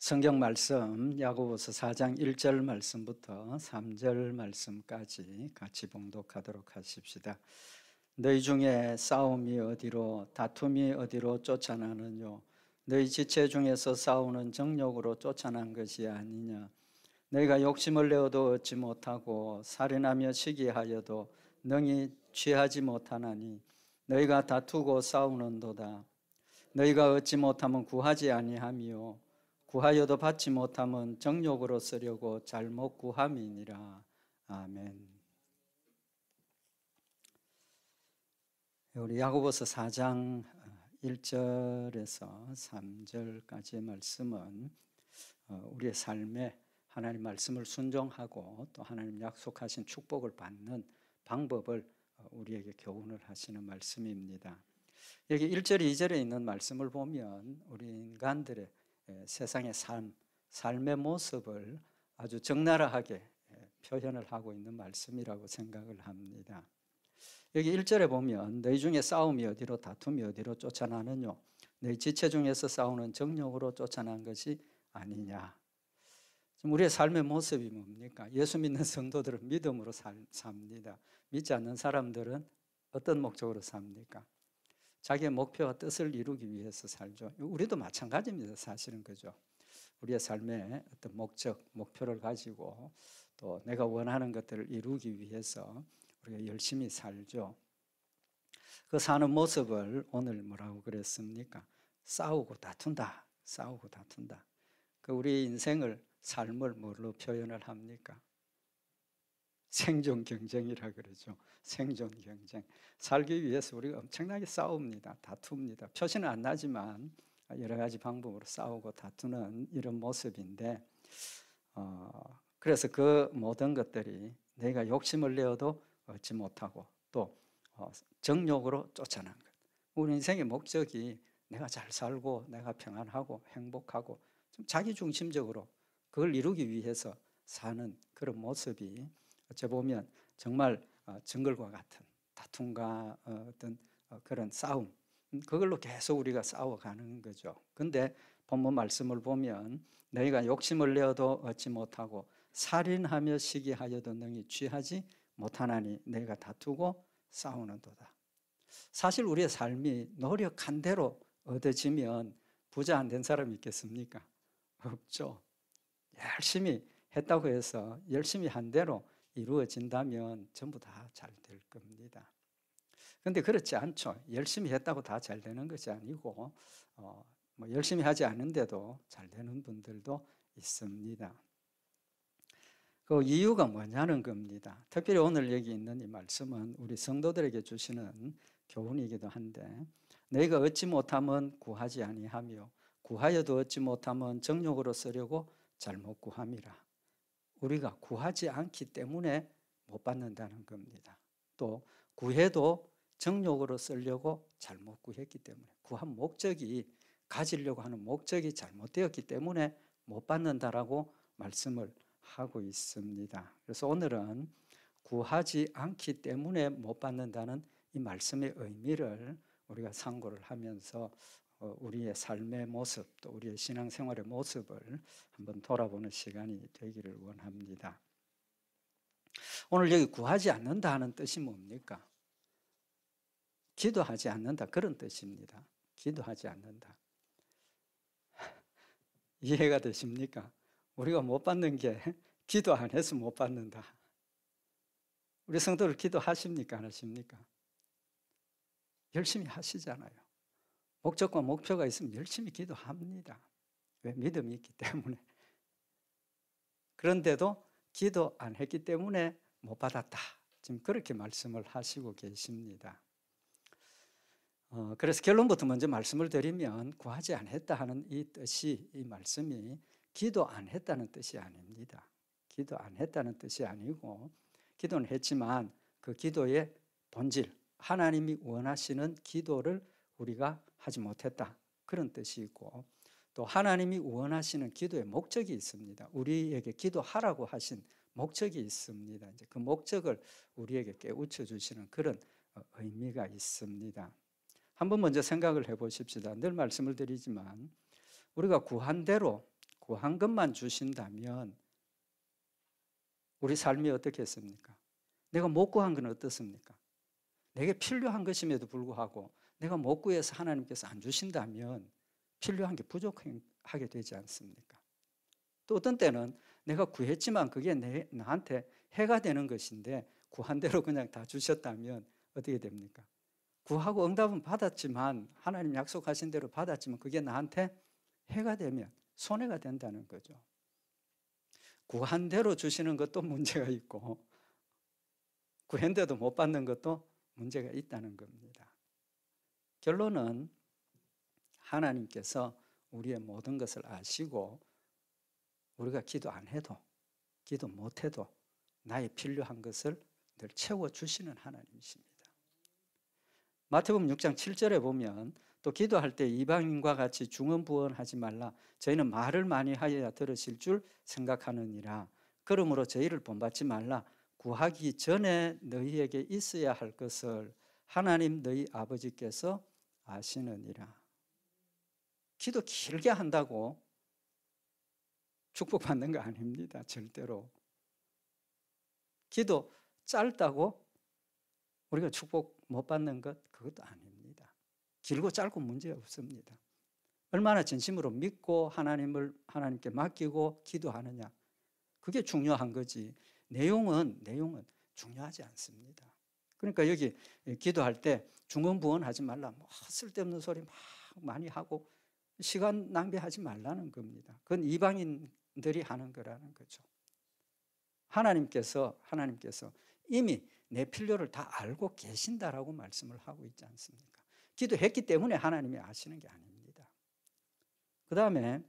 성경 말씀 야고보서 4장 1절 말씀부터 3절 말씀까지 같이 봉독하도록 하십시다. 너희 중에 싸움이 어디로 다툼이 어디로 쫓아나느뇨? 너희 지체 중에서 싸우는 정욕으로 쫓아난 것이 아니냐? 너희가 욕심을 내어도 얻지 못하고 살인하며 시기하여도 능히 취하지 못하나니 너희가 다투고 싸우는도다. 너희가 얻지 못하면 구하지 아니하며 구하여도 받지 못하면 정욕으로 쓰려고 잘못 구함이니라. 아멘. 우리 야고보서 4장 1절에서 3절까지의 말씀은 우리의 삶에 하나님 말씀을 순종하고 또 하나님 약속하신 축복을 받는 방법을 우리에게 교훈을 하시는 말씀입니다. 여기 1절, 2절에 있는 말씀을 보면 우리 인간들의 세상의 삶의 모습을 아주 적나라하게 표현을 하고 있는 말씀이라고 생각을 합니다. 여기 1절에 보면 너희 중에 싸움이 어디로 다툼이 어디로 쫓아나느뇨? 너희 지체 중에서 싸우는 정욕으로 쫓아난 것이 아니냐? 지금 우리의 삶의 모습이 뭡니까? 예수 믿는 성도들은 믿음으로 삽니다. 믿지 않는 사람들은 어떤 목적으로 삽니까? 자기의 목표와 뜻을 이루기 위해서 살죠. 우리도 마찬가지입니다. 사실은 그죠. 우리의 삶의 어떤 목표를 가지고 또 내가 원하는 것들을 이루기 위해서 우리가 열심히 살죠. 그 사는 모습을 오늘 뭐라고 그랬습니까? 싸우고 다툰다. 싸우고 다툰다. 그 우리 인생을 삶을 뭘로 표현을 합니까? 생존 경쟁이라 그러죠. 생존 경쟁. 살기 위해서 우리가 엄청나게 싸웁니다. 다툽니다. 표시는 안 나지만 여러 가지 방법으로 싸우고 다투는 이런 모습인데 그래서 그 모든 것들이 내가 욕심을 내어도 얻지 못하고 또 정욕으로 쫓아난 것. 우리 인생의 목적이 내가 잘 살고 내가 평안하고 행복하고 좀 자기중심적으로 그걸 이루기 위해서 사는 그런 모습이 어찌 보면 정말 정글과 같은 다툼과 어떤 그런 싸움, 그걸로 계속 우리가 싸워가는 거죠. 근데 본문 말씀을 보면 너희가 욕심을 내어도 얻지 못하고 살인하며 시기하여도 능히 취하지 못하나니 너희가 다투고 싸우는도다. 사실 우리의 삶이 노력한 대로 얻어지면 부자 안 된 사람이 있겠습니까? 없죠. 열심히 했다고 해서 열심히 한 대로 이루어진다면 전부 다 잘 될 겁니다. 그런데 그렇지 않죠. 열심히 했다고 다 잘 되는 것이 아니고 뭐 열심히 하지 않은데도 잘 되는 분들도 있습니다. 그 이유가 뭐냐는 겁니다. 특별히 오늘 여기 있는 이 말씀은 우리 성도들에게 주시는 교훈이기도 한데 너희가 얻지 못하면 구하지 아니하며 구하여도 얻지 못하면 정욕으로 쓰려고 잘못 구함이라. 우리가 구하지 않기 때문에 못 받는다는 겁니다. 또 구해도 정욕으로 쓰려고 잘못 구했기 때문에 구한 목적이 가지려고 하는 목적이 잘못되었기 때문에 못 받는다라고 말씀을 하고 있습니다. 그래서 오늘은 구하지 않기 때문에 못 받는다는 이 말씀의 의미를 우리가 상고를 하면서 우리의 삶의 모습 또 우리의 신앙생활의 모습을 한번 돌아보는 시간이 되기를 원합니다. 오늘 여기 구하지 않는다 하는 뜻이 뭡니까? 기도하지 않는다 그런 뜻입니다. 기도하지 않는다. 이해가 되십니까? 우리가 못 받는 게 기도 안 해서 못 받는다. 우리 성도들 기도하십니까? 안 하십니까? 열심히 하시잖아요. 목적과 목표가 있으면 열심히 기도합니다. 왜? 믿음이 있기 때문에. 그런데도 기도 안 했기 때문에 못 받았다. 지금 그렇게 말씀을 하시고 계십니다. 그래서 결론부터 먼저 말씀을 드리면 구하지 않았다 하는 이 뜻이 이 말씀이 기도 안 했다는 뜻이 아닙니다. 기도 안 했다는 뜻이 아니고 기도는 했지만 그 기도의 본질 하나님이 원하시는 기도를 우리가 하지 못했다. 그런 뜻이 있고 또 하나님이 원하시는 기도의 목적이 있습니다. 우리에게 기도하라고 하신 목적이 있습니다. 이제 그 목적을 우리에게 깨우쳐 주시는 그런 의미가 있습니다. 한번 먼저 생각을 해 보십시다. 늘 말씀을 드리지만 우리가 구한 대로 구한 것만 주신다면 우리 삶이 어떻겠습니까? 내가 못 구한 건 어떻습니까? 내게 필요한 것임에도 불구하고 내가 못 구해서 하나님께서 안 주신다면 필요한 게 부족하게 되지 않습니까? 또 어떤 때는 내가 구했지만 그게 나한테 해가 되는 것인데 구한 대로 그냥 다 주셨다면 어떻게 됩니까? 구하고 응답은 받았지만 하나님 약속하신 대로 받았지만 그게 나한테 해가 되면 손해가 된다는 거죠. 구한 대로 주시는 것도 문제가 있고 구했는데도 못 받는 것도 문제가 있다는 겁니다. 결론은 하나님께서 우리의 모든 것을 아시고 우리가 기도 안 해도 기도 못 해도 나의 필요한 것을 늘 채워주시는 하나님이십니다. 마태복음 6장 7절에 보면 또 기도할 때 이방인과 같이 중언부언하지 말라. 저희는 말을 많이 하여야 들으실 줄 생각하느니라. 그러므로 저희를 본받지 말라. 구하기 전에 너희에게 있어야 할 것을 하나님 너희 아버지께서 아시느니라. 기도 길게 한다고 축복받는 거 아닙니다. 절대로. 기도 짧다고 우리가 축복 못 받는 것 그것도 아닙니다. 길고 짧고 문제 없습니다. 얼마나 진심으로 믿고 하나님께 맡기고 기도하느냐 그게 중요한 거지. 내용은 중요하지 않습니다. 그러니까 여기 기도할 때 중언부언하지 말라. 뭐 쓸데없는 소리 막 많이 하고 시간 낭비하지 말라는 겁니다. 그건 이방인들이 하는 거라는 거죠. 하나님께서 이미 내 필요를 다 알고 계신다라고 말씀을 하고 있지 않습니까? 기도했기 때문에 하나님이 아시는 게 아닙니다. 그 다음에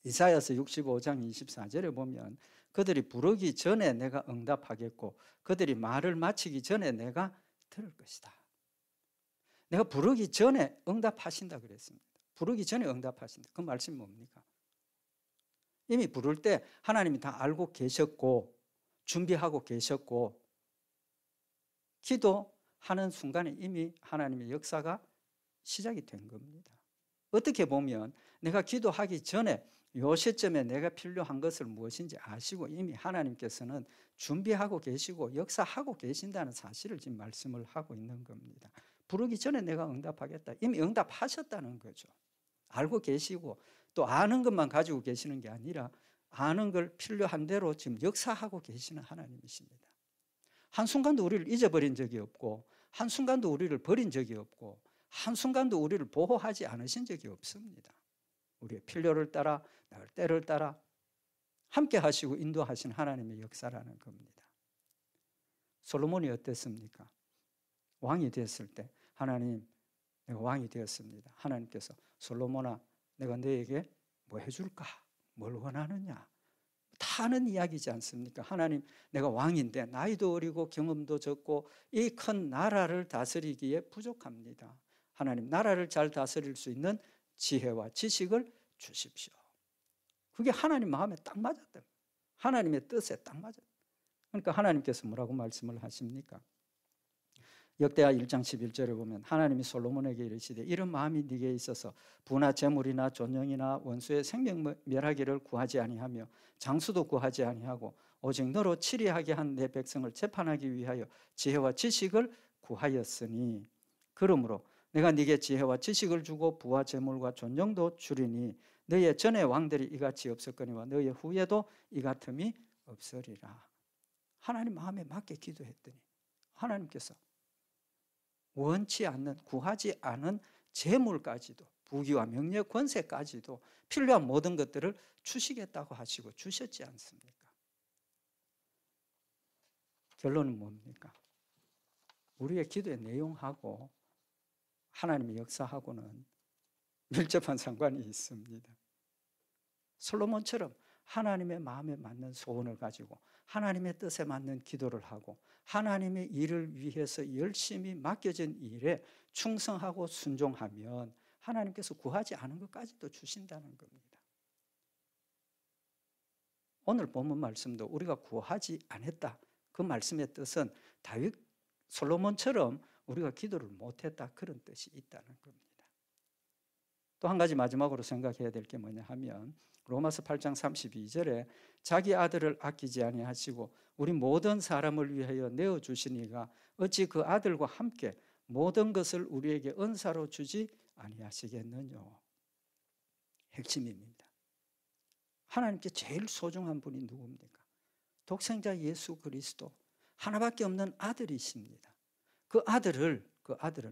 이사야서 65장 24절에 보면 그들이 부르기 전에 내가 응답하겠고 그들이 말을 마치기 전에 내가 들을 것이다. 내가 부르기 전에 응답하신다 그랬습니다. 부르기 전에 응답하신다. 그 말씀이 뭡니까? 이미 부를 때 하나님이 다 알고 계셨고 준비하고 계셨고 기도하는 순간에 이미 하나님의 역사가 시작이 된 겁니다. 어떻게 보면 내가 기도하기 전에 요 시점에 내가 필요한 것을 무엇인지 아시고 이미 하나님께서는 준비하고 계시고 역사하고 계신다는 사실을 지금 말씀을 하고 있는 겁니다. 부르기 전에 내가 응답하겠다. 이미 응답하셨다는 거죠. 알고 계시고 또 아는 것만 가지고 계시는 게 아니라 아는 걸 필요한 대로 지금 역사하고 계시는 하나님이십니다. 한순간도 우리를 잊어버린 적이 없고 한순간도 우리를 버린 적이 없고 한순간도 우리를 보호하지 않으신 적이 없습니다. 우리의 필요를 따라 나를 때를 따라 함께 하시고 인도하신 하나님의 역사라는 겁니다. 솔로몬이 어땠습니까? 왕이 됐을 때 하나님 내가 왕이 되었습니다. 하나님께서 솔로몬아 내가 너에게 뭐 해줄까? 뭘 원하느냐? 다 아는 이야기지 않습니까? 하나님 내가 왕인데 나이도 어리고 경험도 적고 이 큰 나라를 다스리기에 부족합니다. 하나님 나라를 잘 다스릴 수 있는 지혜와 지식을 주십시오. 그게 하나님 마음에 딱 맞았다. 하나님의 뜻에 딱 맞았다. 그러니까 하나님께서 뭐라고 말씀을 하십니까? 역대하 1장 11절에 보면 하나님이 솔로몬에게 이르시되 이런 마음이 네게 있어서 부나 재물이나 존영이나 원수의 생명 멸하기를 구하지 아니하며 장수도 구하지 아니하고 오직 너로 치리하게 한 내 백성을 재판하기 위하여 지혜와 지식을 구하였으니 그러므로 내가 네게 지혜와 지식을 주고 부와 재물과 존영도 주리니 너의 전에 왕들이 이같이 없었거니와 너의 후에도 이 같음이 없으리라. 하나님 마음에 맞게 기도했더니 하나님께서 원치 않는 구하지 않은 재물까지도 부귀와 명예 권세까지도 필요한 모든 것들을 주시겠다고 하시고 주셨지 않습니까? 결론은 뭡니까? 우리의 기도의 내용하고 하나님의 역사하고는 밀접한 상관이 있습니다. 솔로몬처럼 하나님의 마음에 맞는 소원을 가지고 하나님의 뜻에 맞는 기도를 하고 하나님의 일을 위해서 열심히 맡겨진 일에 충성하고 순종하면 하나님께서 구하지 않은 것까지도 주신다는 겁니다. 오늘 본문 말씀도 우리가 구하지 않았다. 그 말씀의 뜻은 다윗 솔로몬처럼 우리가 기도를 못했다 그런 뜻이 있다는 겁니다. 또 한 가지 마지막으로 생각해야 될 게 뭐냐 하면 로마서 8장 32절에 자기 아들을 아끼지 아니하시고 우리 모든 사람을 위하여 내어주시니가 어찌 그 아들과 함께 모든 것을 우리에게 은사로 주지 아니하시겠느냐. 핵심입니다. 하나님께 제일 소중한 분이 누굽니까? 독생자 예수 그리스도, 하나밖에 없는 아들이십니다. 그 아들을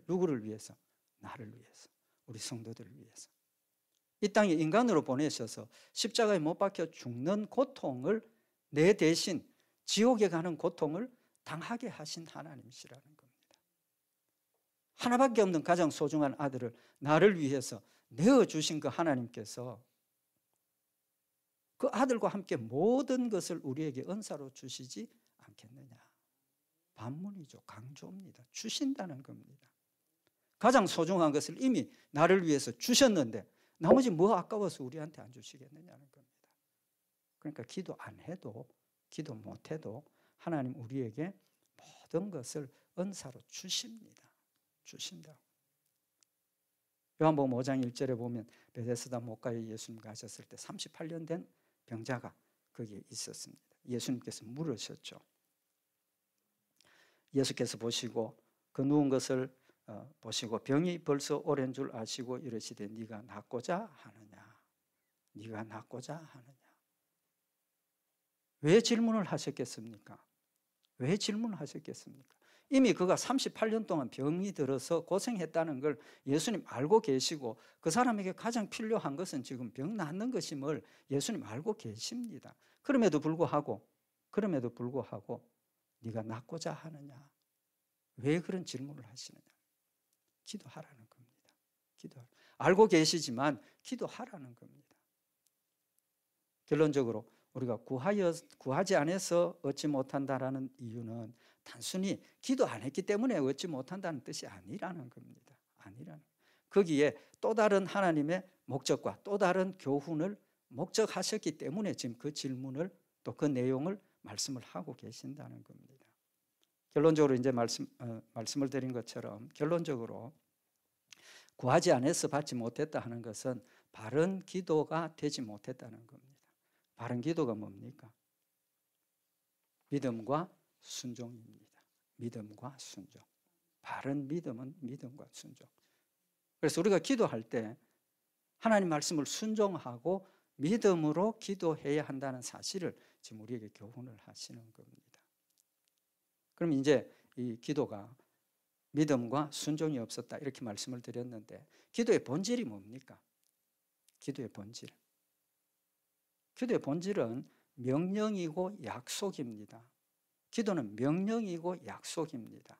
누구를 위해서? 나를 위해서, 우리 성도들을 위해서 이 땅에 인간으로 보내셔서 십자가에 못 박혀 죽는 고통을 내 대신 지옥에 가는 고통을 당하게 하신 하나님이시라는 겁니다. 하나밖에 없는 가장 소중한 아들을 나를 위해서 내어주신 그 하나님께서 그 아들과 함께 모든 것을 우리에게 은사로 주시지 않겠느냐. 반문이죠. 강조입니다. 주신다는 겁니다. 가장 소중한 것을 이미 나를 위해서 주셨는데 나머지 뭐 아까워서 우리한테 안 주시겠느냐는 겁니다. 그러니까 기도 안 해도, 기도 못 해도 하나님 우리에게 모든 것을 은사로 주십니다. 주신다. 요한복음 5장 1절에 보면 베데스다 목가에 예수님 가셨을 때 38년 된 병자가 거기에 있었습니다. 예수님께서 물으셨죠. 예수께서 보시고 그 누운 것을 보시고 병이 벌써 오랜 줄 아시고 이르시되 네가 낫고자 하느냐. 네가 낫고자 하느냐. 왜 질문을 하셨겠습니까? 왜 질문을 하셨겠습니까? 이미 그가 38년 동안 병이 들어서 고생했다는 걸 예수님 알고 계시고 그 사람에게 가장 필요한 것은 지금 병 낫는 것임을 예수님 알고 계십니다. 그럼에도 불구하고 네가 낫고자 하느냐. 왜 그런 질문을 하시느냐. 기도하라는 겁니다. 알고 계시지만 기도하라는 겁니다. 결론적으로 우리가 구하지 않아서 얻지 못한다라는 이유는 단순히 기도 안 했기 때문에 얻지 못한다는 뜻이 아니라는 겁니다. 거기에 또 다른 하나님의 목적과 또 다른 교훈을 목적하셨기 때문에 지금 그 질문을 또 그 내용을 말씀을 하고 계신다는 겁니다. 결론적으로 이제 말씀을 드린 것처럼 결론적으로 구하지 않아서 받지 못했다 하는 것은 바른 기도가 되지 못했다는 겁니다. 바른 기도가 뭡니까? 믿음과 순종입니다. 믿음과 순종. 바른 믿음은 믿음과 순종. 그래서 우리가 기도할 때 하나님 말씀을 순종하고 믿음으로 기도해야 한다는 사실을 지금 우리에게 교훈을 하시는 겁니다. 그럼 이제 이 기도가 믿음과 순종이 없었다 이렇게 말씀을 드렸는데 기도의 본질이 뭡니까? 기도의 본질은 명령이고 약속입니다. 기도는 명령이고 약속입니다.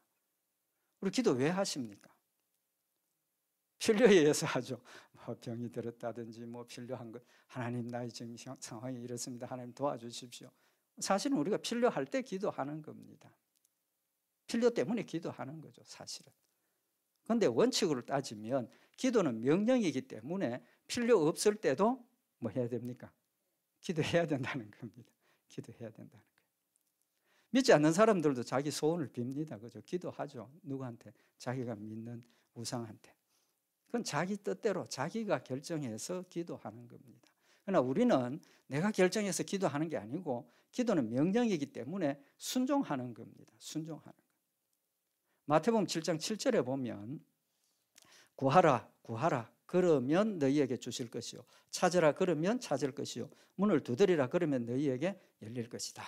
우리 기도 왜 하십니까? 필요에 의해서 하죠. 뭐 병이 들었다든지 뭐 필요한 것, 하나님 나의 지금 상황이 이렇습니다. 하나님 도와주십시오. 사실은 우리가 필요할 때 기도하는 겁니다. 필요 때문에 기도하는 거죠, 사실은. 그런데 원칙으로 따지면 기도는 명령이기 때문에 필요 없을 때도 뭐 해야 됩니까? 기도해야 된다는 겁니다. 기도해야 된다는 거예요. 믿지 않는 사람들도 자기 소원을 빕니다. 그죠? 기도하죠. 누구한테? 자기가 믿는 우상한테. 그건 자기 뜻대로 자기가 결정해서 기도하는 겁니다. 그러나 우리는 내가 결정해서 기도하는 게 아니고 기도는 명령이기 때문에 순종하는 겁니다. 순종하는 거예요. 마태복음 7장 7절에 보면 구하라 그러면 너희에게 주실 것이요 찾으라 그러면 찾을 것이요 문을 두드리라 그러면 너희에게 열릴 것이다.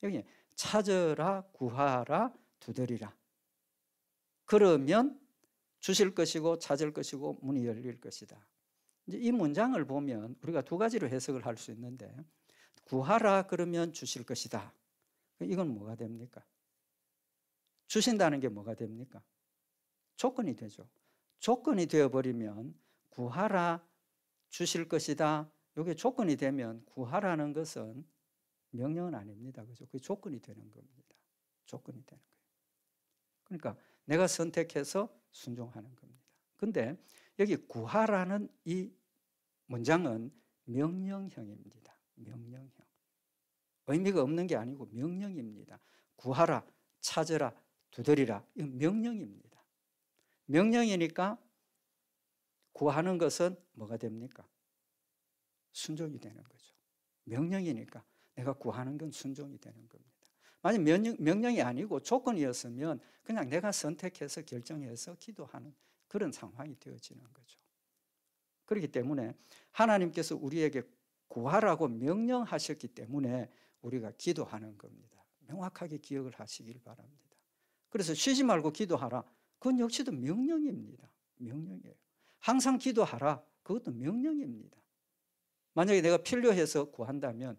여기 찾으라, 구하라, 두드리라. 그러면 주실 것이고 찾을 것이고 문이 열릴 것이다. 이제 이 문장을 보면 우리가 두 가지로 해석을 할 수 있는데 구하라 그러면 주실 것이다. 이건 뭐가 됩니까? 주신다는 게 뭐가 됩니까? 조건이 되죠. 조건이 되어버리면 구하라 주실 것이다. 이게 조건이 되면 구하라는 것은 명령은 아닙니다. 그죠? 그게 조건이 되는 겁니다. 조건이 되는 거예요. 그러니까 내가 선택해서 순종하는 겁니다. 근데 여기 구하라는 이 문장은 명령형입니다. 명령형. 의미가 없는 게 아니고 명령입니다. 구하라, 찾으라, 두드리라. 이건 명령입니다. 명령이니까 구하는 것은 뭐가 됩니까? 순종이 되는 거죠. 명령이니까 내가 구하는 건 순종이 되는 겁니다. 만약 명령이 아니고 조건이었으면 그냥 내가 선택해서 결정해서 기도하는 그런 상황이 되어지는 거죠. 그렇기 때문에 하나님께서 우리에게 구하라고 명령하셨기 때문에 우리가 기도하는 겁니다. 명확하게 기억을 하시길 바랍니다. 그래서 쉬지 말고 기도하라. 그건 역시도 명령입니다. 명령이에요. 항상 기도하라. 그것도 명령입니다. 만약에 내가 필요해서 구한다면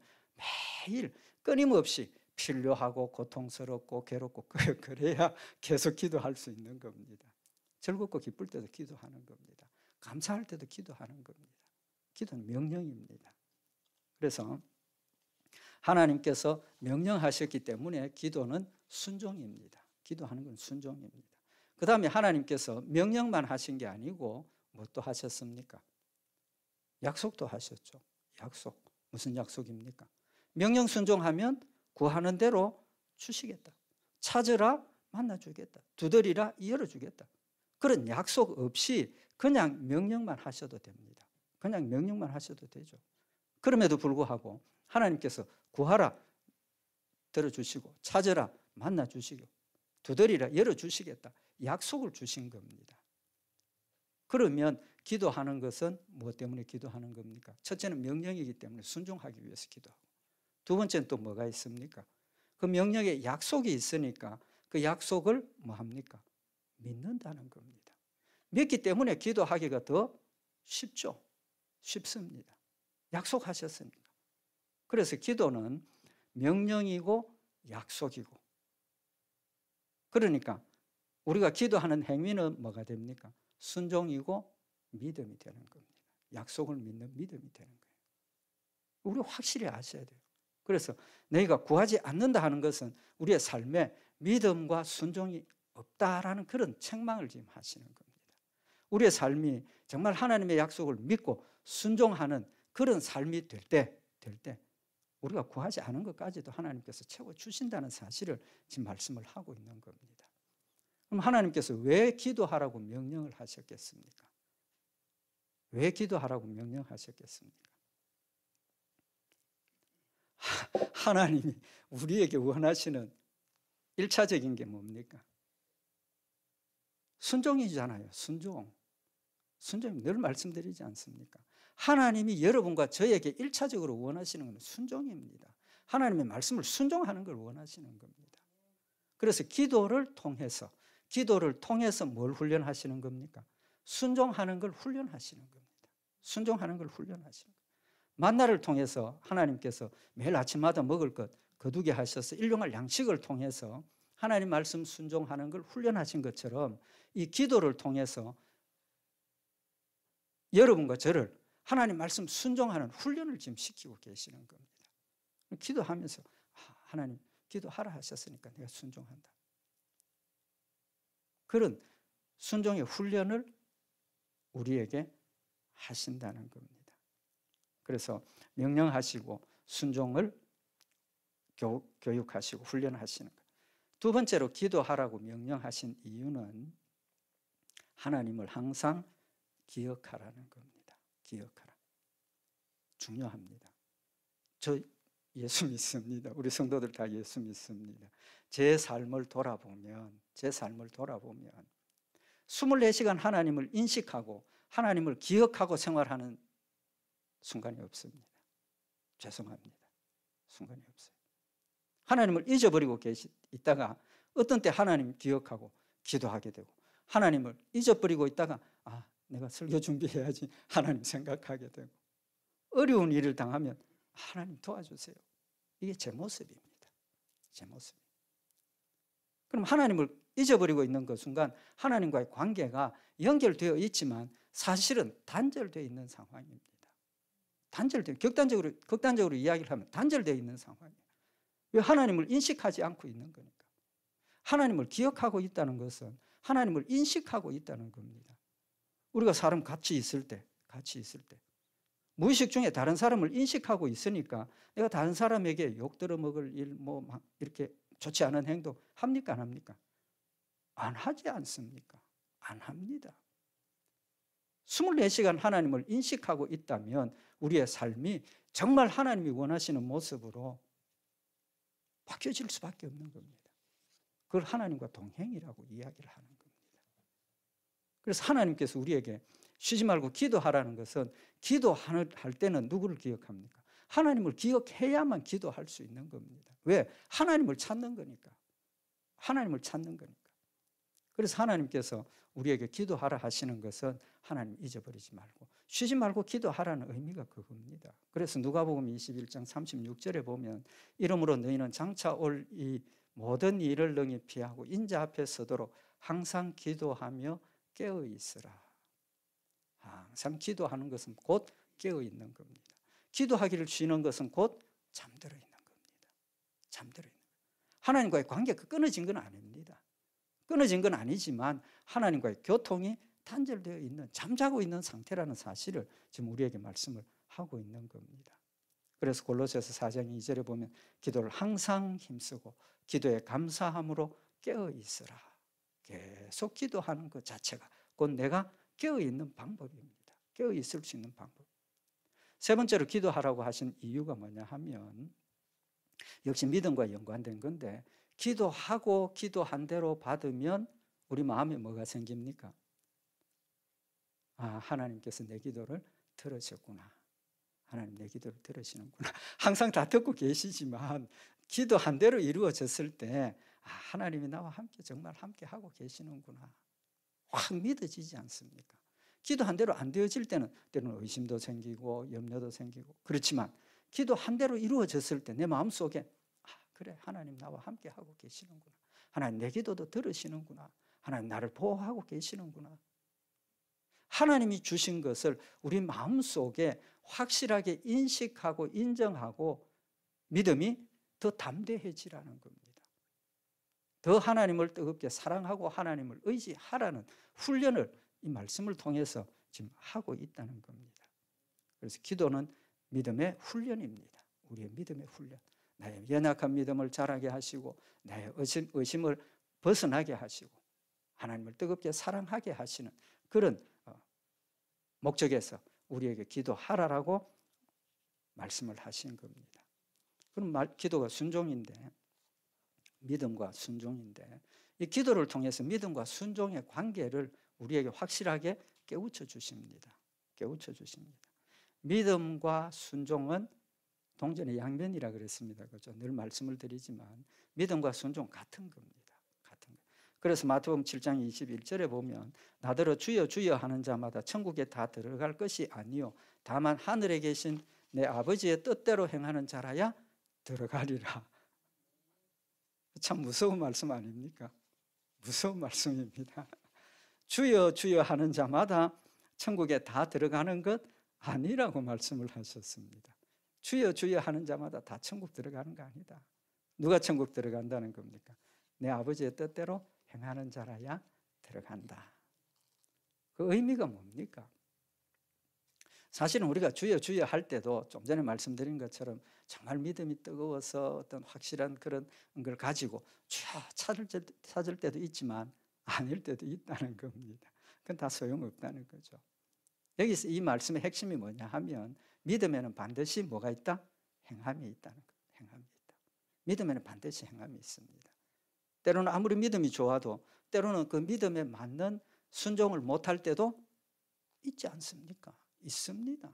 매일 끊임없이 필요하고 고통스럽고 괴롭고 그래야 계속 기도할 수 있는 겁니다. 즐겁고 기쁠 때도 기도하는 겁니다. 감사할 때도 기도하는 겁니다. 기도는 명령입니다. 그래서 하나님께서 명령하셨기 때문에 기도는 순종입니다. 기도하는 건 순종입니다. 그 다음에 하나님께서 명령만 하신 게 아니고 뭣도 하셨습니까? 약속도 하셨죠. 약속. 무슨 약속입니까? 명령 순종하면 구하는 대로 주시겠다. 찾으라 만나주겠다. 두드리라 열어주겠다. 그런 약속 없이 그냥 명령만 하셔도 됩니다. 그냥 명령만 하셔도 되죠. 그럼에도 불구하고 하나님께서 구하라 들어주시고 찾으라 만나주시고 두드리라 열어주시겠다. 약속을 주신 겁니다. 그러면 기도하는 것은 무엇 때문에 기도하는 겁니까? 첫째는 명령이기 때문에 순종하기 위해서 기도하고, 두 번째는 또 뭐가 있습니까? 그 명령에 약속이 있으니까 그 약속을 뭐 합니까? 믿는다는 겁니다. 믿기 때문에 기도하기가 더 쉽죠. 쉽습니다. 약속하셨으니까. 그래서 기도는 명령이고 약속이고, 그러니까 우리가 기도하는 행위는 뭐가 됩니까? 순종이고 믿음이 되는 겁니다. 약속을 믿는 믿음이 되는 거예요. 우리 확실히 아셔야 돼요. 그래서 너희가 구하지 않는다 하는 것은 우리의 삶에 믿음과 순종이 없다라는 그런 책망을 지금 하시는 겁니다. 우리의 삶이 정말 하나님의 약속을 믿고 순종하는 그런 삶이 될 때 우리가 구하지 않은 것까지도 하나님께서 채워주신다는 사실을 지금 말씀을 하고 있는 겁니다. 그럼 하나님께서 왜 기도하라고 명령을 하셨겠습니까? 왜 기도하라고 명령하셨겠습니까? 하나님이 우리에게 원하시는 1차적인 게 뭡니까? 순종이잖아요. 순종이 늘 말씀드리지 않습니까? 하나님이 여러분과 저에게 1차적으로 원하시는 것은 순종입니다. 하나님의 말씀을 순종하는 걸 원하시는 겁니다. 그래서 기도를 통해서 뭘 훈련하시는 겁니까? 순종하는 걸 훈련하시는 겁니다. 순종하는 걸 훈련하시는 겁니다. 만나를 통해서 하나님께서 매일 아침마다 먹을 것 거두게 하셔서 일용할 양식을 통해서 하나님 말씀 순종하는 걸 훈련하신 것처럼 이 기도를 통해서 여러분과 저를 하나님 말씀 순종하는 훈련을 지금 시키고 계시는 겁니다. 기도하면서 하나님 기도하라 하셨으니까 내가 순종한다. 그런 순종의 훈련을 우리에게 하신다는 겁니다. 그래서 명령하시고 순종을 교육하시고 훈련하시는 것. 두 번째로 기도하라고 명령하신 이유는 하나님을 항상 기억하라는 겁니다. 기억하라. 중요합니다. 저 예수 믿습니다. 우리 성도들 다 예수 믿습니다. 제 삶을 돌아보면 24시간 하나님을 인식하고 하나님을 기억하고 생활하는 순간이 없습니다. 죄송합니다. 순간이 없어요. 하나님을 잊어버리고 있다가 어떤 때 하나님 기억하고 기도하게 되고, 하나님을 잊어버리고 있다가 내가 설교 준비해야지 하나님 생각하게 되고, 어려운 일을 당하면 하나님 도와주세요. 이게 제 모습입니다. 제 모습. 그럼 하나님을 잊어버리고 있는 그 순간 하나님과의 관계가 연결되어 있지만 사실은 단절되어 있는 상황입니다. 극단적으로 이야기를 하면 단절되어 있는 상황이에요. 왜? 하나님을 인식하지 않고 있는 거니까. 하나님을 기억하고 있다는 것은 하나님을 인식하고 있다는 겁니다. 우리가 사람 같이 있을 때 무의식 중에 다른 사람을 인식하고 있으니까 내가 다른 사람에게 욕 들어먹을 일, 이렇게 좋지 않은 행동 합니까? 안 합니까? 안 하지 않습니까? 안 합니다. 24시간 하나님을 인식하고 있다면 우리의 삶이 정말 하나님이 원하시는 모습으로 바뀌어질 수밖에 없는 겁니다. 그걸 하나님과 동행이라고 이야기를 하는 겁니다. 그래서 하나님께서 우리에게 쉬지 말고 기도하라는 것은 기도할 때는 누구를 기억합니까? 하나님을 기억해야만 기도할 수 있는 겁니다. 왜? 하나님을 찾는 거니까. 하나님을 찾는 거니까. 그래서 하나님께서 우리에게 기도하라 하시는 것은 하나님 잊어버리지 말고 쉬지 말고 기도하라는 의미가 그겁니다. 그래서 누가복음 21장 36절에 보면 이러므로 너희는 장차 올 이 모든 일을 능히 피하고 인자 앞에 서도록 항상 기도하며 깨어 있으라. 항상 기도하는 것은 곧 깨어 있는 겁니다. 기도하기를 쉬는 것은 곧 잠들어 있는 겁니다. 잠들어 있는 겁니다. 하나님과의 관계가 끊어진 건 아닙니다. 끊어진 건 아니지만 하나님과의 교통이 단절되어 있는, 잠자고 있는 상태라는 사실을 지금 우리에게 말씀을 하고 있는 겁니다. 그래서 골로새서 4장 2절에 보면 기도를 항상 힘쓰고 기도에 감사함으로 깨어 있으라. 계속 기도하는 것 자체가 곧 내가 깨어 있는 방법입니다. 깨어 있을 수 있는 방법. 세 번째로 기도하라고 하신 이유가 뭐냐 하면 역시 믿음과 연관된 건데 기도하고 기도한 대로 받으면 우리 마음에 뭐가 생깁니까? 하나님께서 내 기도를 들으셨구나. 하나님 내 기도를 들으시는구나. 항상 다 듣고 계시지만 기도한 대로 이루어졌을 때 하나님이 나와 함께 정말 함께 하고 계시는구나. 확 믿어지지 않습니까? 기도한 대로 안 되어질 때는 때로는 의심도 생기고 염려도 생기고 그렇지만 기도한 대로 이루어졌을 때 내 마음속에 그래 하나님 나와 함께 하고 계시는구나. 하나님 내 기도도 들으시는구나. 하나님 나를 보호하고 계시는구나. 하나님이 주신 것을 우리 마음속에 확실하게 인식하고 인정하고 믿음이 더 담대해지라는 겁니다. 더 하나님을 뜨겁게 사랑하고 하나님을 의지하라는 훈련을 이 말씀을 통해서 지금 하고 있다는 겁니다. 그래서 기도는 믿음의 훈련입니다. 우리의 믿음의 훈련. 나의 연약한 믿음을 자라게 하시고 나의 의심을 벗어나게 하시고 하나님을 뜨겁게 사랑하게 하시는 그런 목적에서 우리에게 기도하라라고 말씀을 하신 겁니다. 그럼 기도가 순종인데 믿음과 순종인데 이 기도를 통해서 믿음과 순종의 관계를 우리에게 확실하게 깨우쳐 주십니다. 깨우쳐 주십니다. 믿음과 순종은 동전의 양면이라 그랬습니다. 그렇죠? 늘 말씀을 드리지만 믿음과 순종 같은 겁니다. 같은 거. 그래서 마태복음 7장 21절에 보면 나더러 주여 주여 하는 자마다 천국에 다 들어갈 것이 아니요 다만 하늘에 계신 내 아버지의 뜻대로 행하는 자라야 들어가리라. 참 무서운 말씀 아닙니까? 무서운 말씀입니다. 주여 주여 하는 자마다 천국에 다 들어가는 것 아니라고 말씀을 하셨습니다. 주여 주여 하는 자마다 다 천국 들어가는 거 아니다. 누가 천국 들어간다는 겁니까? 내 아버지의 뜻대로 행하는 자라야 들어간다. 그 의미가 뭡니까? 사실은 우리가 주여 주여 할 때도 좀 전에 말씀드린 것처럼 정말 믿음이 뜨거워서 어떤 확실한 그런 걸 가지고 찾을 때도 있지만 아닐 때도 있다는 겁니다. 그건 다 소용없다는 거죠. 여기서 이 말씀의 핵심이 뭐냐 하면 믿음에는 반드시 뭐가 있다? 행함이 있다는 거예요. 행함이 있다. 믿음에는 반드시 행함이 있습니다. 때로는 아무리 믿음이 좋아도 때로는 그 믿음에 맞는 순종을 못할 때도 있지 않습니까? 있습니다.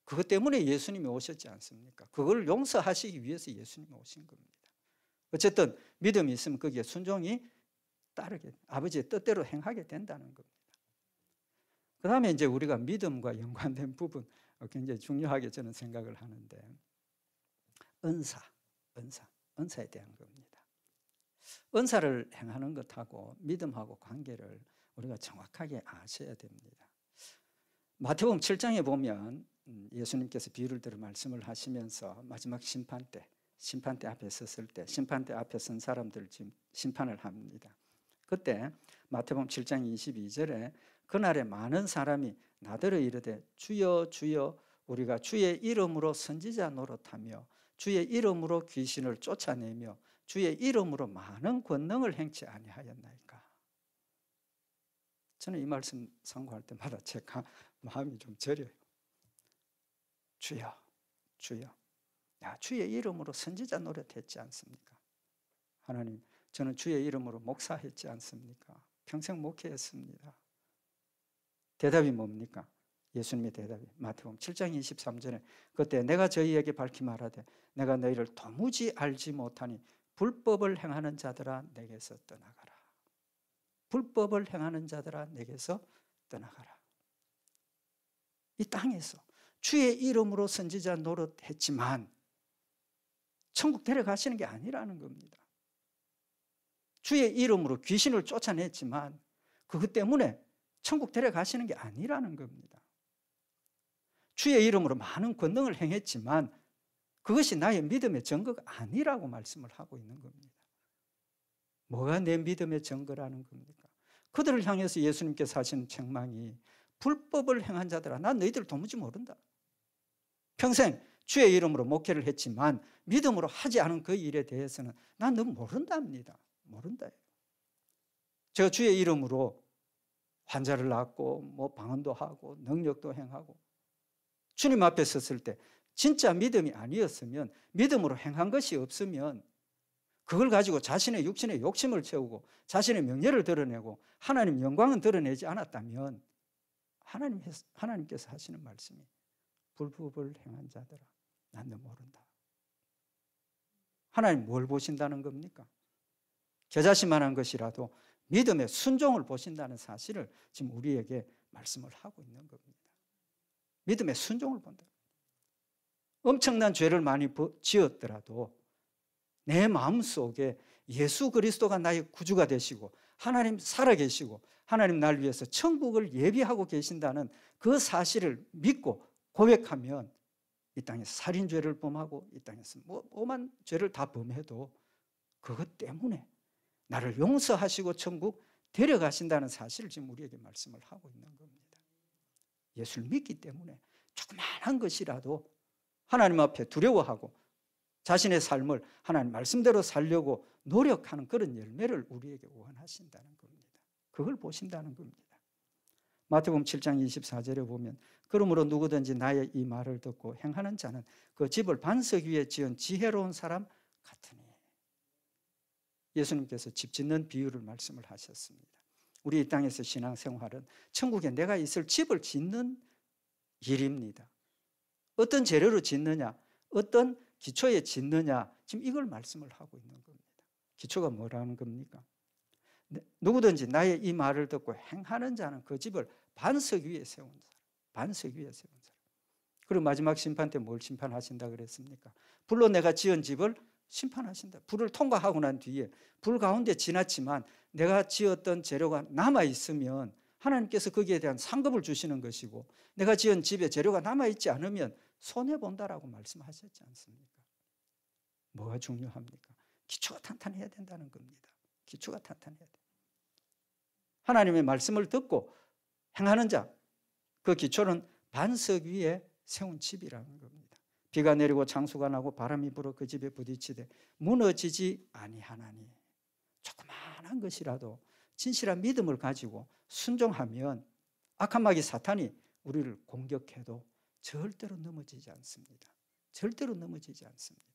그것 때문에 예수님이 오셨지 않습니까? 그걸 용서하시기 위해서 예수님이 오신 겁니다. 어쨌든 믿음이 있으면 거기에 순종이 따르게 아버지의 뜻대로 행하게 된다는 겁니다. 그 다음에 이제 우리가 믿음과 연관된 부분 굉장히 중요하게 저는 생각을 하는데 은사에 대한 겁니다. 은사를 행하는 것하고 믿음하고 관계를 우리가 정확하게 아셔야 됩니다. 마태복음 7장에 보면 예수님께서 비유를 들어 말씀을 하시면서 마지막 심판대 앞에 섰을 때 심판대 앞에 선 사람들 지금 심판을 합니다. 그때 마태복음 7장 22절에 그날에 많은 사람이 나더러 이르되 주여 주여 우리가 주의 이름으로 선지자 노릇하며 주의 이름으로 귀신을 쫓아내며 주의 이름으로 많은 권능을 행치 아니하였나이까. 저는 이 말씀 상고할 때마다 제가 마음이 좀 저려요. 주여, 주여. 야, 주의 이름으로 선지자 노릇했지 않습니까? 하나님, 저는 주의 이름으로 목사했지 않습니까? 평생 목회했습니다. 대답이 뭡니까? 예수님의 대답이 마태복음 7장 23절에 그때 내가 저희에게 밝히 말하되 내가 너희를 도무지 알지 못하니 불법을 행하는 자들아 내게서 떠나가라. 불법을 행하는 자들아 내게서 떠나가라. 이 땅에서 주의 이름으로 선지자 노릇했지만 천국 데려가시는 게 아니라는 겁니다. 주의 이름으로 귀신을 쫓아냈지만 그것 때문에 천국 데려가시는 게 아니라는 겁니다. 주의 이름으로 많은 권능을 행했지만 그것이 나의 믿음의 증거가 아니라고 말씀을 하고 있는 겁니다. 뭐가 내 믿음의 증거라는 겁니까? 그들을 향해서 예수님께서 하시는 책망이 불법을 행한 자들아 난 너희들 도무지 모른다. 평생 주의 이름으로 목회를 했지만 믿음으로 하지 않은 그 일에 대해서는 난 너 모른답니다. 모른다. 제가 주의 이름으로 환자를 낫고 뭐 방언도 하고 능력도 행하고 주님 앞에 섰을 때 진짜 믿음이 아니었으면 믿음으로 행한 것이 없으면 그걸 가지고 자신의 육신의 욕심을 채우고 자신의 명예를 드러내고 하나님 영광은 드러내지 않았다면 하나님께서 하시는 말씀이 불법을 행한 자들아 난 너 모른다. 하나님 뭘 보신다는 겁니까? 겨자씨만한 것이라도 믿음의 순종을 보신다는 사실을 지금 우리에게 말씀을 하고 있는 겁니다. 믿음의 순종을 본다. 엄청난 죄를 많이 지었더라도 내 마음속에 예수 그리스도가 나의 구주가 되시고 하나님 살아계시고 하나님 날 위해서 천국을 예비하고 계신다는 그 사실을 믿고 고백하면 이 땅에서 살인죄를 범하고 이 땅에서 오만 죄를 다 범해도 그것 때문에 나를 용서하시고 천국 데려가신다는 사실을 지금 우리에게 말씀을 하고 있는 겁니다. 예수를 믿기 때문에 조그마한 것이라도 하나님 앞에 두려워하고 자신의 삶을 하나님 말씀대로 살려고 노력하는 그런 열매를 우리에게 원하신다는 겁니다. 그걸 보신다는 겁니다. 마태복음 7장 24절에 보면 그러므로 누구든지 나의 이 말을 듣고 행하는 자는 그 집을 반석 위에 지은 지혜로운 사람 같으니. 예수님께서 집 짓는 비유를 말씀을 하셨습니다. 우리 이 땅에서 신앙생활은 천국에 내가 있을 집을 짓는 일입니다. 어떤 재료로 짓느냐, 어떤 기초에 짓느냐, 지금 이걸 말씀을 하고 있는 겁니다. 기초가 뭐라는 겁니까? 누구든지 나의 이 말을 듣고 행하는 자는 그 집을 반석 위에 세운 사람, 반석 위에 세운 사람. 그리고 마지막 심판 때 뭘 심판하신다 그랬습니까? 불로 내가 지은 집을 심판하신다. 불을 통과하고 난 뒤에 불 가운데 지났지만 내가 지었던 재료가 남아있으면 하나님께서 거기에 대한 상급을 주시는 것이고 내가 지은 집에 재료가 남아있지 않으면 손해본다라고 말씀하셨지 않습니까? 뭐가 중요합니까? 기초가 탄탄해야 된다는 겁니다. 기초가 탄탄해야 돼. 하나님의 말씀을 듣고 행하는 자, 그 기초는 반석 위에 세운 집이라는 겁니다. 비가 내리고 장수가 나고 바람이 불어 그 집에 부딪히되 무너지지 아니하나니. 조그마한 것이라도 진실한 믿음을 가지고 순종하면 악한 마귀 사탄이 우리를 공격해도 절대로 넘어지지 않습니다. 절대로 넘어지지 않습니다.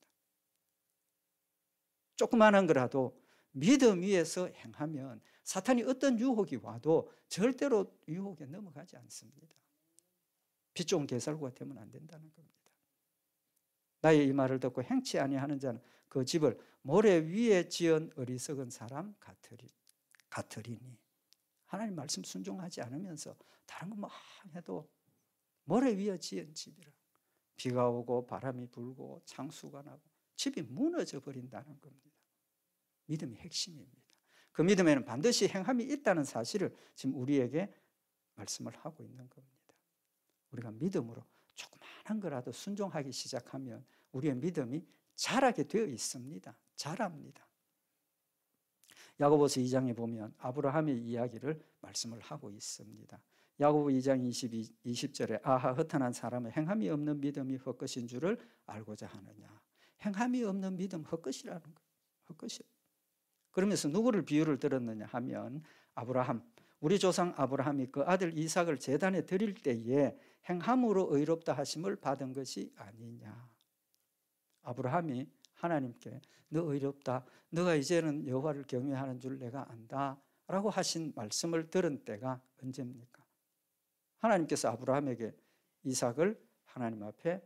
조그마한 거라도 믿음 위에서 행하면 사탄이 어떤 유혹이 와도 절대로 유혹에 넘어가지 않습니다. 비 좋은 개살구가 되면 안 된다는 겁니다. 나의 이 말을 듣고 행치 아니하는 자는 그 집을 모래 위에 지은 어리석은 사람 같으리니. 하나님 말씀 순종하지 않으면서 다른 거 막 해도 모래 위에 지은 집이라. 비가 오고 바람이 불고 창수가 나고 집이 무너져 버린다는 겁니다. 믿음이 핵심입니다. 그 믿음에는 반드시 행함이 있다는 사실을 지금 우리에게 말씀을 하고 있는 겁니다. 우리가 믿음으로 조그마한 거라도 순종하기 시작하면 우리의 믿음이 자라게 되어 있습니다. 자랍니다. 야고보서 2장에 보면 아브라함의 이야기를 말씀을 하고 있습니다. 야고보 2장 20절에 아하 허탄한 사람의 행함이 없는 믿음이 헛것인 줄을 알고자 하느냐. 행함이 없는 믿음 헛것이라는 거예요. 헛것이. 그러면서 누구를 비유를 들었느냐 하면 아브라함, 우리 조상 아브라함이 그 아들 이삭을 제단에 드릴 때에 행함으로 의롭다 하심을 받은 것이 아니냐. 아브라함이 하나님께 너 의롭다, 너가 이제는 여호와를 경외하는 줄 내가 안다 라고 하신 말씀을 들은 때가 언제입니까? 하나님께서 아브라함에게 이삭을 하나님 앞에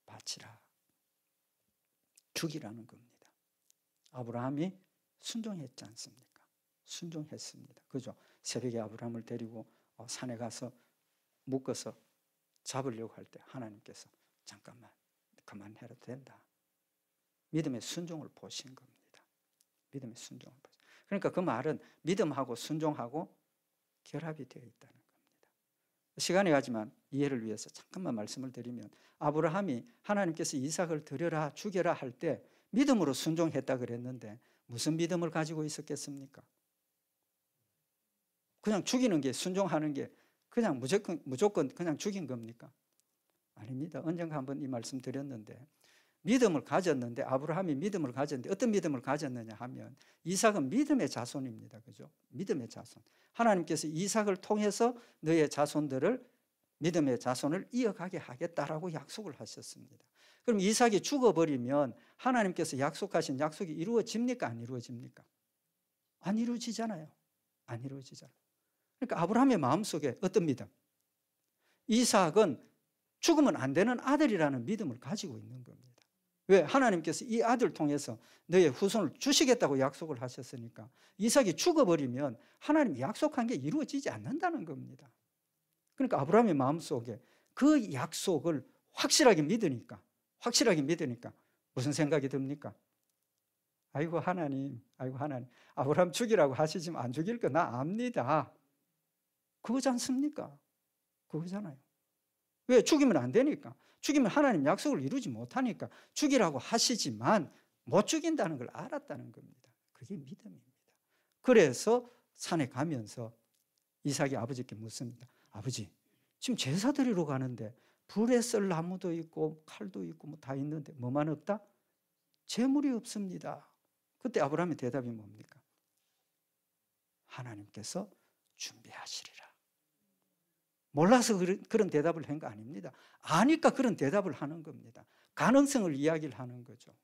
바치라, 죽이라는 겁니다. 아브라함이 순종했지 않습니까? 순종했습니다. 그죠? 새벽에 아브라함을 데리고 산에 가서 묶어서 잡으려고 할 때 하나님께서 잠깐만 그만해도 된다. 믿음의 순종을 보신 겁니다. 믿음의 순종을 보신. 그러니까 그 말은 믿음하고 순종하고 결합이 되어 있다는 겁니다. 시간이 가지만 이해를 위해서 잠깐만 말씀을 드리면 아브라함이 하나님께서 이삭을 드려라 죽여라 할 때 믿음으로 순종했다 그랬는데 무슨 믿음을 가지고 있었겠습니까? 그냥 죽이는 게 순종하는 게 그냥 무조건 그냥 죽인 겁니까? 아닙니다. 언젠가 한번 이 말씀 드렸는데 믿음을 가졌는데 아브라함이 믿음을 가졌는데 어떤 믿음을 가졌느냐 하면 이삭은 믿음의 자손입니다. 그죠? 믿음의 자손. 하나님께서 이삭을 통해서 너의 자손들을 믿음의 자손을 이어가게 하겠다라고 약속을 하셨습니다. 그럼 이삭이 죽어버리면 하나님께서 약속하신 약속이 이루어집니까? 안 이루어집니까? 안 이루어지잖아요. 안 이루어지잖아요. 그러니까 아브라함의 마음속에 어떤 믿음? 이삭은 죽으면 안 되는 아들이라는 믿음을 가지고 있는 겁니다. 왜? 하나님께서 이 아들 통해서 너의 후손을 주시겠다고 약속을 하셨으니까 이삭이 죽어버리면 하나님이 약속한 게 이루어지지 않는다는 겁니다. 그러니까 아브라함의 마음속에 그 약속을 확실하게 믿으니까 무슨 생각이 듭니까? 아이고 하나님 아브라함 죽이라고 하시지만 안 죽일 거 나 압니다. 그거지 않습니까? 그거잖아요. 왜? 죽이면 안 되니까. 죽이면 하나님 약속을 이루지 못하니까 죽이라고 하시지만 못 죽인다는 걸 알았다는 겁니다. 그게 믿음입니다. 그래서 산에 가면서 이삭이 아버지께 묻습니다. 아버지, 지금 제사 드리러 가는데 불에 썰 나무도 있고 칼도 있고 뭐 다 있는데 뭐만 없다? 재물이 없습니다. 그때 아브라함의 대답이 뭡니까? 하나님께서 준비하시리라. 몰라서 그런 대답을 한 거 아닙니다. 아니까 그런 대답을 하는 겁니다. 가능성을 이야기를 하는 거죠.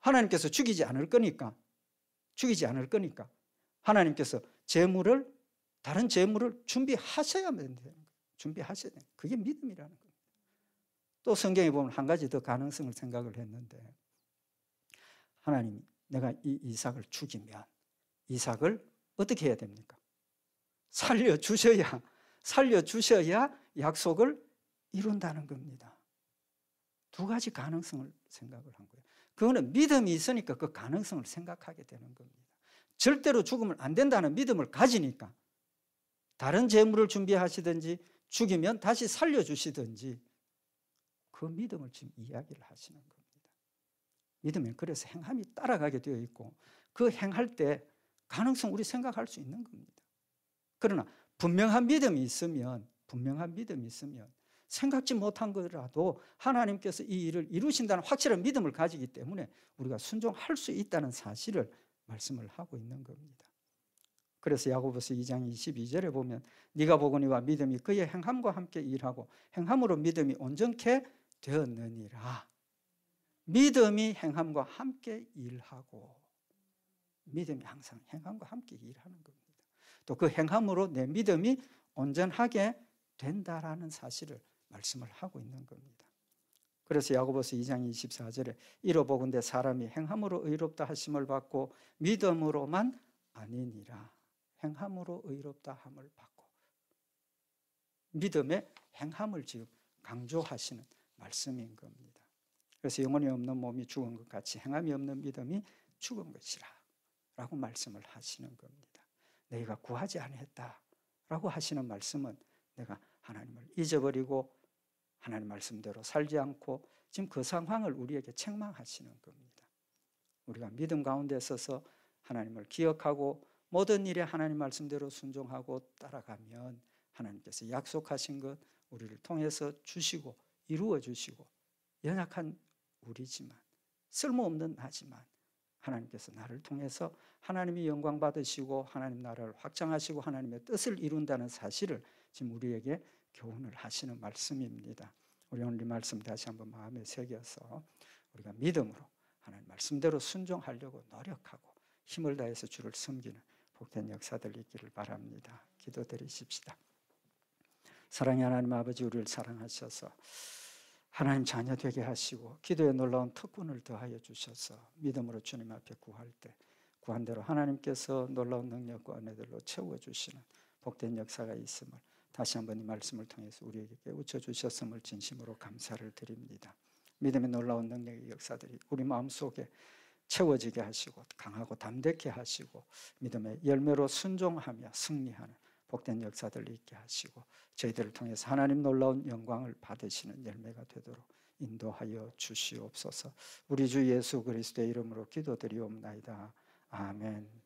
하나님께서 죽이지 않을 거니까 하나님께서 다른 재물을 준비하셔야 되는 거예요. 준비하셔야 돼요. 그게 믿음이라는 겁니다. 또 성경에 보면 한 가지 더 가능성을 생각을 했는데 하나님이 내가 이 이삭을 죽이면 이삭을 어떻게 해야 됩니까? 살려주셔야 약속을 이룬다는 겁니다. 두 가지 가능성을 생각을 한 거예요. 그거는 믿음이 있으니까 그 가능성을 생각하게 되는 겁니다. 절대로 죽으면 안 된다는 믿음을 가지니까 다른 재물을 준비하시든지 죽이면 다시 살려주시든지 그 믿음을 지금 이야기를 하시는 겁니다. 믿음은 그래서 행함이 따라가게 되어 있고 그 행할 때 가능성 우리 생각할 수 있는 겁니다. 그러나 분명한 믿음이 있으면 생각지 못한 거라도 하나님께서 이 일을 이루신다는 확실한 믿음을 가지기 때문에 우리가 순종할 수 있다는 사실을 말씀을 하고 있는 겁니다. 그래서 야고보서 2장 22절에 보면 네가 보거니와 믿음이 그의 행함과 함께 일하고 행함으로 믿음이 온전케 되었느니라. 믿음이 행함과 함께 일하고 믿음이 항상 행함과 함께 일하는 겁니다. 또 그 행함으로 내 믿음이 온전하게 된다라는 사실을 말씀을 하고 있는 겁니다. 그래서 야고보서 2장 24절에 이로보건대 사람이 행함으로 의롭다 하심을 받고 믿음으로만 아니니라. 행함으로 의롭다 함을 받고 믿음의 행함을 지금 강조하시는 말씀인 겁니다. 그래서 영혼이 없는 몸이 죽은 것 같이 행함이 없는 믿음이 죽은 것이라 라고 말씀을 하시는 겁니다. 너희가 구하지 아니했다라고 하시는 말씀은 내가 하나님을 잊어버리고 하나님 말씀대로 살지 않고 지금 그 상황을 우리에게 책망하시는 겁니다. 우리가 믿음 가운데 서서 하나님을 기억하고 모든 일에 하나님 말씀대로 순종하고 따라가면 하나님께서 약속하신 것 우리를 통해서 주시고 이루어 주시고 연약한 우리지만 쓸모없는 나지만 하나님께서 나를 통해서 하나님이 영광 받으시고 하나님 나라를 확장하시고 하나님의 뜻을 이룬다는 사실을 지금 우리에게 교훈을 하시는 말씀입니다. 우리 오늘 이 말씀 다시 한번 마음에 새겨서 우리가 믿음으로 하나님 말씀대로 순종하려고 노력하고 힘을 다해서 주를 섬기는 복된 역사들 있기를 바랍니다. 기도드리십시다. 사랑의 하나님 아버지, 우리를 사랑하셔서 하나님 자녀 되게 하시고 기도에 놀라운 특권을 더하여 주셔서 믿음으로 주님 앞에 구할 때 구한 대로 하나님께서 놀라운 능력과 은혜들로 채워주시는 복된 역사가 있음을 다시 한번 이 말씀을 통해서 우리에게 깨우쳐 주셨음을 진심으로 감사를 드립니다. 믿음의 놀라운 능력의 역사들이 우리 마음속에 채워지게 하시고 강하고 담대케 하시고 믿음의 열매로 순종하며 승리하는 복된 역사들을 있게 하시고 저희들을 통해서 하나님 놀라운 영광을 받으시는 열매가 되도록 인도하여 주시옵소서. 우리 주 예수 그리스도의 이름으로 기도드리옵나이다. 아멘.